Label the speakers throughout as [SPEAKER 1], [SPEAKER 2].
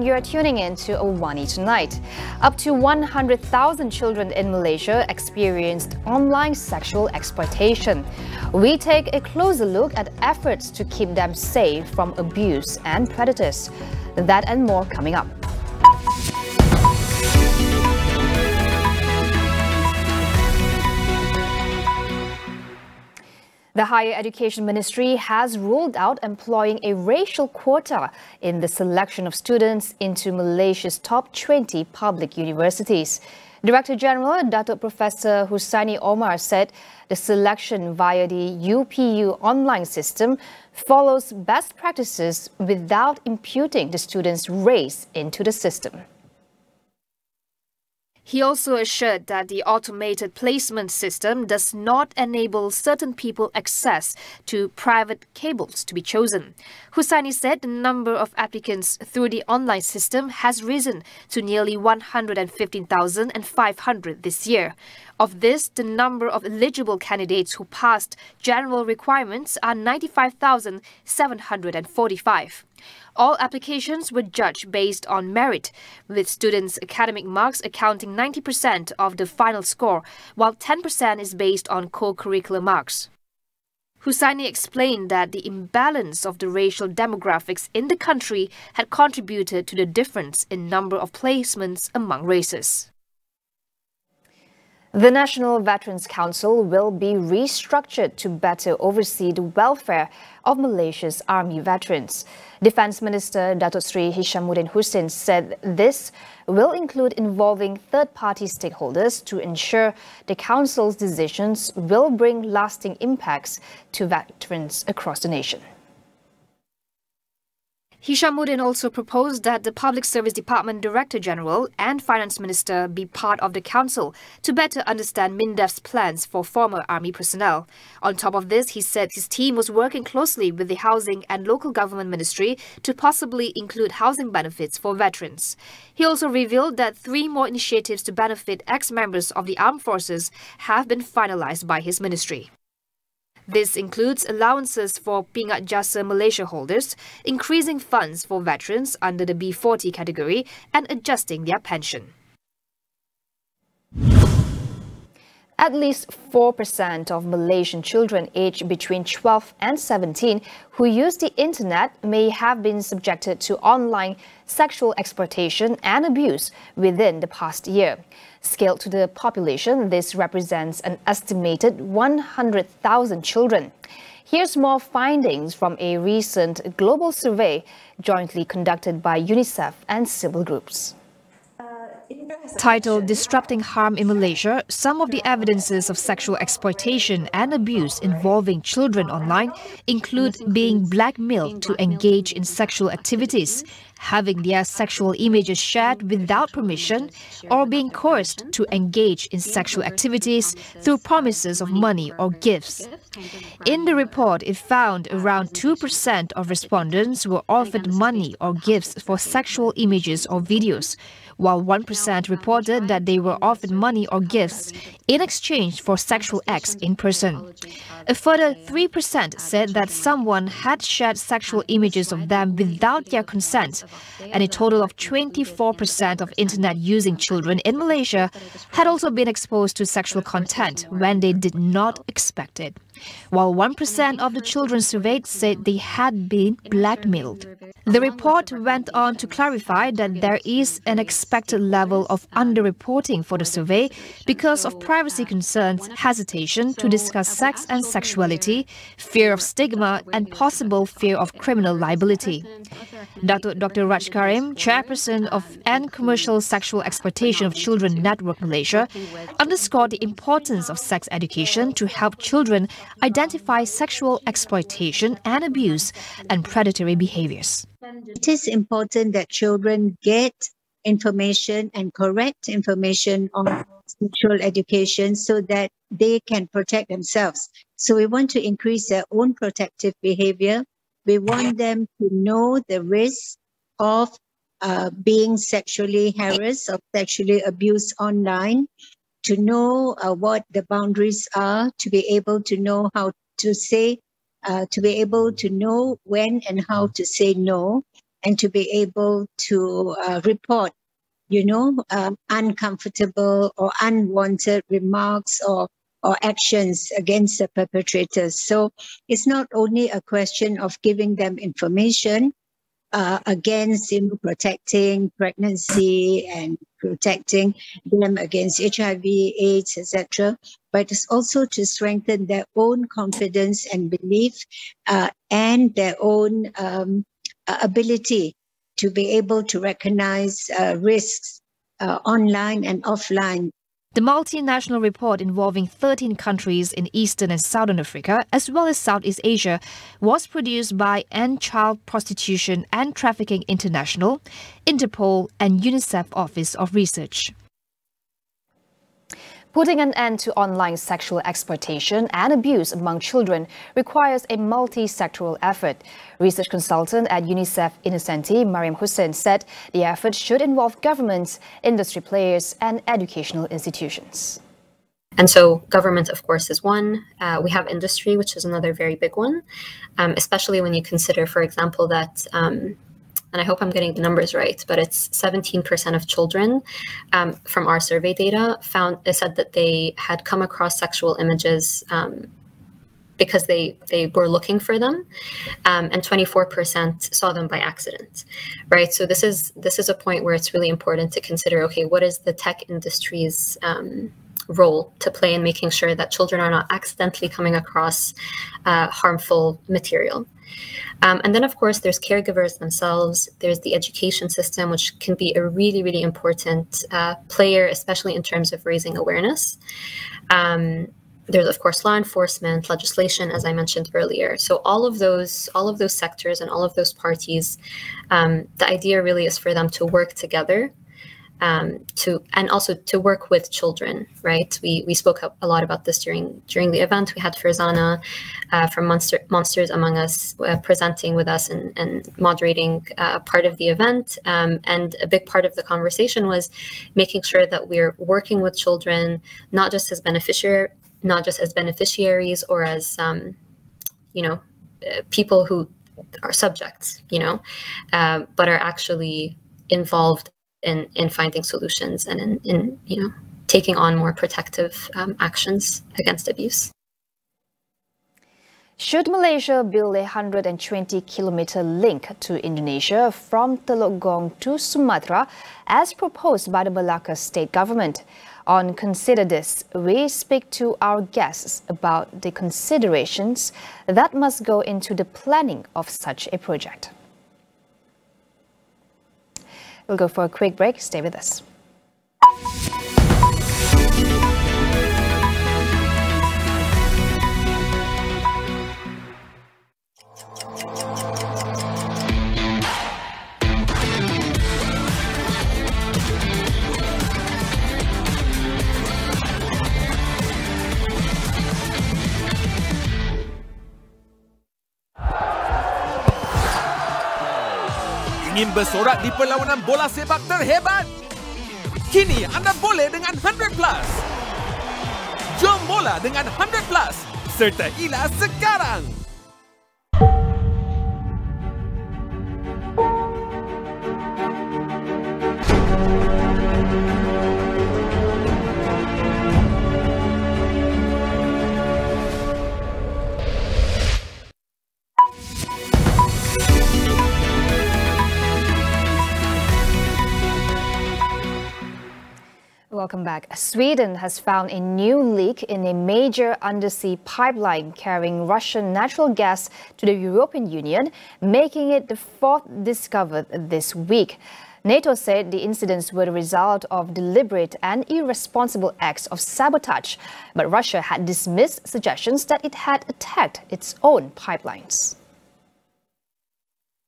[SPEAKER 1] You're tuning in to Awani tonight. Up to 100,000 children in Malaysia experienced online sexual exploitation. We take a closer look at efforts to keep them safe from abuse and predators. That and more coming up. The Higher Education Ministry has ruled out employing a racial quota in the selection of students into Malaysia's top 20 public universities. Director General Datuk Professor Hussaini Omar said the selection via the UPU online system follows best practices without imputing the students' race into the system. He also assured that the automated placement system does not enable certain people access to private cables to be chosen. Hussaini said the number of applicants through the online system has risen to nearly 115,500 this year. Of this, the number of eligible candidates who passed general requirements are 95,745. All applications were judged based on merit, with students' academic marks accounting 90% of the final score, while 10% is based on co-curricular marks. Hussaini explained that the imbalance of the racial demographics in the country had contributed to the difference in number of placements among races. The National Veterans Council will be restructured to better oversee the welfare of Malaysia's army veterans. Defence Minister Datuk Sri Hishamuddin Hussein said this will include involving third-party stakeholders to ensure the Council's decisions will bring lasting impacts to veterans across the nation. Hishamuddin also proposed that the Public Service Department Director General and Finance Minister be part of the council to better understand MINDEF's plans for former army personnel. On top of this, he said his team was working closely with the Housing and Local Government Ministry to possibly include housing benefits for veterans. He also revealed that 3 more initiatives to benefit ex-members of the armed forces have been finalized by his ministry. This includes allowances for Pingat Jasa Malaysia holders, increasing funds for veterans under the B40 category and adjusting their pension. At least 4% of Malaysian children aged between 12 and 17 who use the internet may have been subjected to online sexual exploitation and abuse within the past year. Scaled to the population, this represents an estimated 100,000 children. Here's more findings from a recent global survey jointly conducted by UNICEF and civil groups. Titled Disrupting Harm in Malaysia, some of the evidences of sexual exploitation and abuse involving children online include being blackmailed to engage in sexual activities, having their sexual images shared without permission, or being coerced to engage in sexual activities through promises of money or gifts. In the report, it found around 2% of respondents were offered money or gifts for sexual images or videos, while 1% reported that they were offered money or gifts in exchange for sexual acts in person. A further 3% said that someone had shared sexual images of them without their consent, and a total of 24% of internet-using children in Malaysia had also been exposed to sexual content when they did not expect it, while 1% of the children surveyed said they had been blackmailed. The report went on to clarify that there is an expected level of underreporting for the survey because of privacy concerns, hesitation to discuss sex and sexuality, fear of stigma, and possible fear of criminal liability. Dr. Raj Karim, chairperson of End Commercial Sexual Exploitation of Children Network Malaysia, underscored the importance of sex education to help children identify sexual exploitation and abuse and predatory behaviors.
[SPEAKER 2] It is important that children get information and correct information on sexual education so that they can protect themselves. So we want to increase their own protective behavior. We want them to know the risk of being sexually harassed or sexually abused online, to know what the boundaries are, to be able to know how to say, to be able to know when and how to say no, and to be able to report, uncomfortable or unwanted remarks or actions against the perpetrators. So it's not only a question of giving them information against protecting pregnancy and protecting them against HIV, AIDS, etc., but it's also to strengthen their own confidence and belief and their own ability to be able to recognize risks online and offline.
[SPEAKER 1] The multinational report involving 13 countries in Eastern and Southern Africa, as well as Southeast Asia, was produced by End Child Prostitution and Trafficking International, Interpol and UNICEF Office of Research. Putting an end to online sexual exploitation and abuse among children requires a multi-sectoral effort. Research consultant at UNICEF Innocenti, Mariam Hussein, said the effort should involve governments, industry players and educational institutions.
[SPEAKER 3] And so government, of course, is one. We have industry, which is another very big one, especially when you consider, for example, that and I hope I'm getting the numbers right, but it's 17% of children from our survey data said that they had come across sexual images because they were looking for them, and 24% saw them by accident, right? So this is a point where it's really important to consider, okay, what is the tech industry's role to play in making sure that children are not accidentally coming across harmful material. And then, of course, there's caregivers themselves. There's the education system, which can be a really, really important player, especially in terms of raising awareness. There's, of course, law enforcement, legislation, as I mentioned earlier. So all of those sectors and all of those parties, the idea really is for them to work together. And also to work with children, right? We spoke a lot about this during the event. We had Farzana from Monsters Among Us presenting with us and moderating part of the event. And a big part of the conversation was making sure that we're working with children, not just as beneficiaries or as people who are subjects, but are actually involved in finding solutions and in taking on more protective actions against abuse.
[SPEAKER 1] Should Malaysia build a 120-kilometer link to Indonesia from Teluk Gong to Sumatra as proposed by the Malacca state government? On Consider This, we speak to our guests about the considerations that must go into the planning of such a project. We'll go for a quick break. Stay with us.
[SPEAKER 4] Ingin bersorak di perlawanan bola sepak terhebat? Kini anda boleh dengan 100 Plus. Jom bola dengan 100 Plus. Serta Ila sekarang.
[SPEAKER 1] Welcome back. Sweden has found a new leak in a major undersea pipeline carrying Russian natural gas to the European Union, making it the fourth discovered this week. NATO said the incidents were the result of deliberate and irresponsible acts of sabotage, but Russia had dismissed suggestions that it had attacked its own pipelines.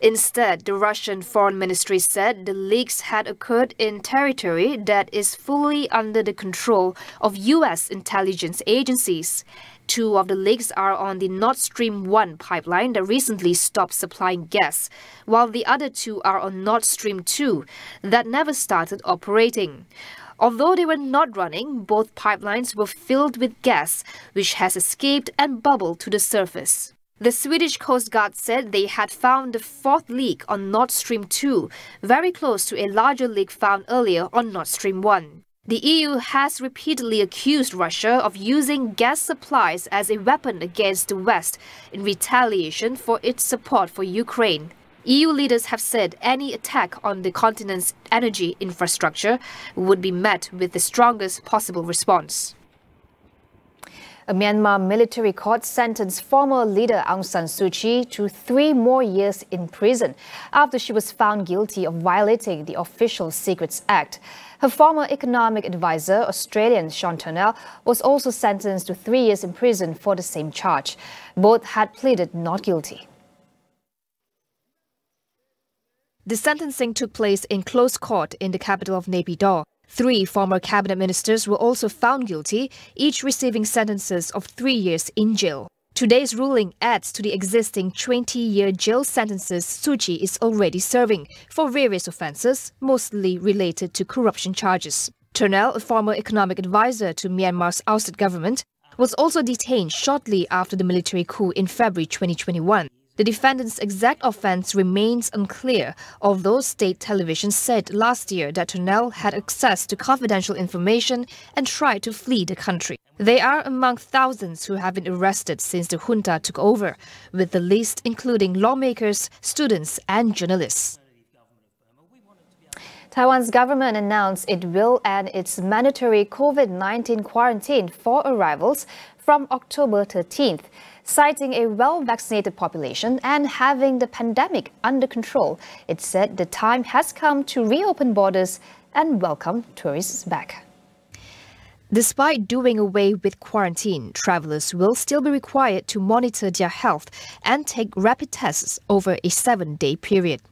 [SPEAKER 1] Instead, the Russian Foreign Ministry said the leaks had occurred in territory that is fully under the control of U.S. intelligence agencies. Two of the leaks are on the Nord Stream 1 pipeline that recently stopped supplying gas, while the other two are on Nord Stream 2 that never started operating. Although they were not running, both pipelines were filled with gas, which has escaped and bubbled to the surface. The Swedish Coast Guard said they had found the fourth leak on Nord Stream 2, very close to a larger leak found earlier on Nord Stream 1. The EU has repeatedly accused Russia of using gas supplies as a weapon against the West in retaliation for its support for Ukraine. EU leaders have said any attack on the continent's energy infrastructure would be met with the strongest possible response. A Myanmar military court sentenced former leader Aung San Suu Kyi to 3 more years in prison after she was found guilty of violating the Official Secrets Act. Her former economic advisor, Australian Sean Turnell, was also sentenced to 3 years in prison for the same charge. Both had pleaded not guilty. The sentencing took place in closed court in the capital of Naypyidaw. 3 former cabinet ministers were also found guilty, each receiving sentences of 3 years in jail. Today's ruling adds to the existing 20-year jail sentences Suu Kyi is already serving for various offences, mostly related to corruption charges. Turnell, a former economic advisor to Myanmar's ousted government, was also detained shortly after the military coup in February 2021. The defendant's exact offence remains unclear, although state television said last year that Turnell had access to confidential information and tried to flee the country. They are among thousands who have been arrested since the junta took over, with the list including lawmakers, students and journalists. Taiwan's government announced it will end its mandatory COVID-19 quarantine for arrivals from October 13th. Citing a well-vaccinated population and having the pandemic under control, it said the time has come to reopen borders and welcome tourists back. Despite doing away with quarantine, travellers will still be required to monitor their health and take rapid tests over a 7-day period.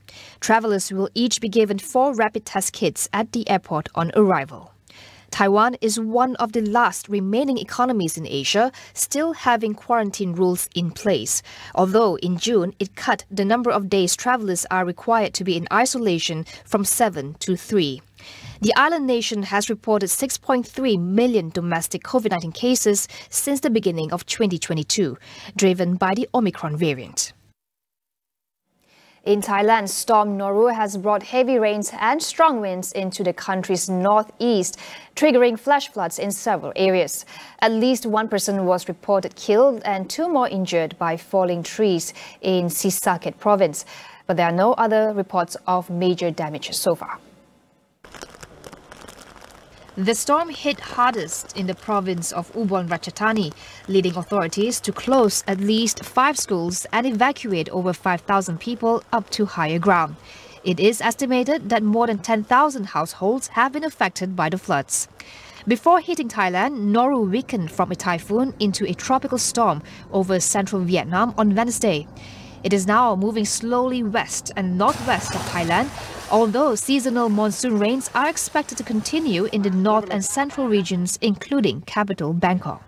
[SPEAKER 1] Travellers will each be given 4 rapid test kits at the airport on arrival. Taiwan is one of the last remaining economies in Asia still having quarantine rules in place, although in June it cut the number of days travellers are required to be in isolation from 7 to 3. The island nation has reported 6.3 million domestic COVID-19 cases since the beginning of 2022, driven by the Omicron variant. In Thailand, Storm Noru has brought heavy rains and strong winds into the country's northeast, triggering flash floods in several areas. At least 1 person was reported killed and 2 more injured by falling trees in Sisaket province, but there are no other reports of major damage so far. The storm hit hardest in the province of Ubon Ratchathani, leading authorities to close at least 5 schools and evacuate over 5,000 people up to higher ground. It is estimated that more than 10,000 households have been affected by the floods. Before hitting Thailand, Noru weakened from a typhoon into a tropical storm over central Vietnam on Wednesday. It is now moving slowly west and northwest of Thailand, although seasonal monsoon rains are expected to continue in the north and central regions, including capital Bangkok.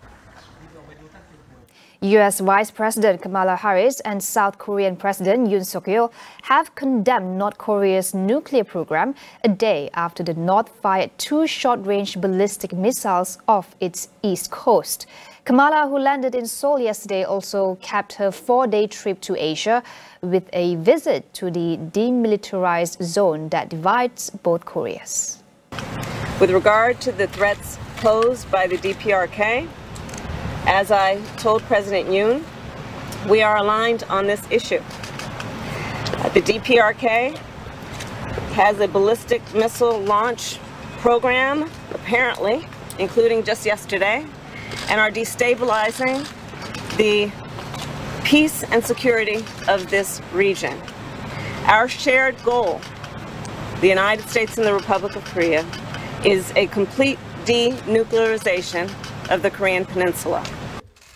[SPEAKER 1] U.S. Vice President Kamala Harris and South Korean President Yoon Suk-yeol have condemned North Korea's nuclear program a day after the North fired 2 short-range ballistic missiles off its east coast. Kamala, who landed in Seoul yesterday, also capped her 4-day trip to Asia with a visit to the demilitarized zone that divides both Koreas.
[SPEAKER 5] With regard to the threats posed by the DPRK, as I told President Yoon, we are aligned on this issue. The DPRK has a ballistic missile launch program, apparently, including just yesterday, and are destabilizing the peace and security of this region. Our shared goal, the United States and the Republic of Korea, is a complete denuclearization of the Korean Peninsula.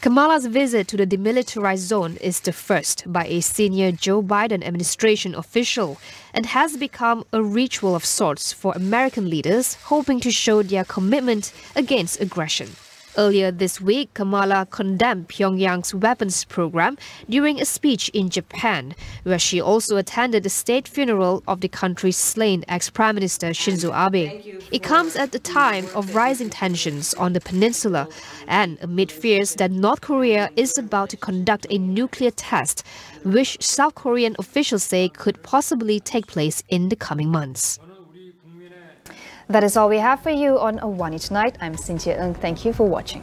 [SPEAKER 1] Kamala's visit to the demilitarized zone is the first by a senior Joe Biden administration official and has become a ritual of sorts for American leaders hoping to show their commitment against aggression. Earlier this week, Kamala condemned Pyongyang's weapons program during a speech in Japan, where she also attended the state funeral of the country's slain ex-Prime Minister Shinzo Abe. It comes at a time of rising tensions on the peninsula and amid fears that North Korea is about to conduct a nuclear test, which South Korean officials say could possibly take place in the coming months.
[SPEAKER 6] That is all we have for you on Awani tonight. I'm Cynthia Ng. Thank you for watching.